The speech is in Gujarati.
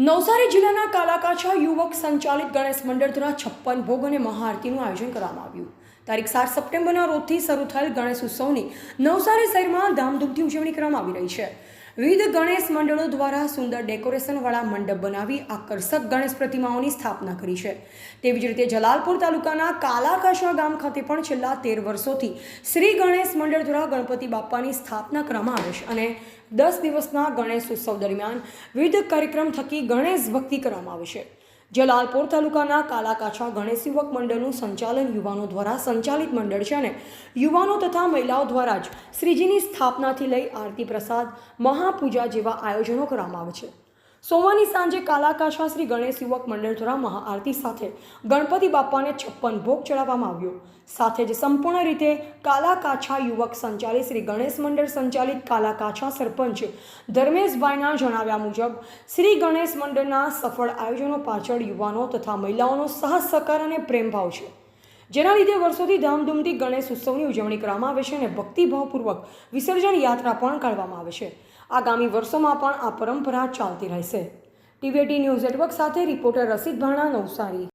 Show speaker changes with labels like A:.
A: નવસારી જિલ્લાના કાલાકાછા યુવક સંચાલિત ગણેશ મંડળ દ્વારા 56 ભોગ અને મહાઆરતીનું આયોજન કરવામાં આવ્યું। તારીખ 7 સપ્ટેમ્બરના રોજથી શરૂ થયેલ ગણેશ ઉત્સવની નવસારી શહેરમાં ધામધૂમથી ઉજવણી કરવામાં આવી રહી છે। વિવિધ ગણેશ મંડળો દ્વારા સુંદર ડેકોરેશનવાળા મંડપ બનાવી આકર્ષક ગણેશ પ્રતિમાઓની સ્થાપના કરી છે। તેવી જ રીતે જલાલપુર તાલુકાના કાલાકાછા ગામ ખાતે પણ છેલ્લા 13 વર્ષોથી શ્રી ગણેશ મંડળ દ્વારા ગણપતિ બાપ્પાની સ્થાપના કરવામાં આવે છે અને 10 દિવસના ગણેશ ઉત્સવ દરમિયાન વિવિધ કાર્યક્રમ થકી ગણેશ ભક્તિ કરવામાં આવે છે। જલાલપુર તાલુકાના કાલાકાછા ગણેશ યુવક મંડળનું સંચાલન યુવાનો દ્વારા સંચાલિત મંડળ છે અને યુવાનો તથા મહિલાઓ દ્વારા જ શ્રીજીની સ્થાપનાથી લઈ આરતી પ્રસાદ મહાપૂજા જેવા આયોજનો કરવામાં આવે છે। સોમવારની સાંજે કાલાકાછા શ્રી ગણેશ યુવક મંડળ દ્વારા મહાઆરતી સાથે ગણપતિ બાપ્પાને 56 ભોગ ચડાવવામાં આવ્યો। સાથે જ સંપૂર્ણ રીતે કાલાકાછા યુવક સંચાલિત શ્રી ગણેશ મંડળ સંચાલિત કાલાકાછા સરપંચ ધર્મેશભાઈના જણાવ્યા મુજબ શ્રી ગણેશ મંડળના સફળ આયોજનો પાછળ યુવાનો તથા મહિલાઓનો સાહસ સહકાર અને પ્રેમભાવ છે, જેના લીધે વર્ષોથી ધામધૂમથી ગણેશ ઉત્સવની ઉજવણી કરવામાં આવે છે અને ભક્તિભાવપૂર્વક વિસર્જન યાત્રા પણ કાઢવામાં આવે છે। આગામી વર્ષોમાં પણ આ પરંપરા ચાલતી રહેશે। ટીવી18 ન્યૂઝ નેટવર્ક સાથે રિપોર્ટર રસીદ ભાણા, નવસારી।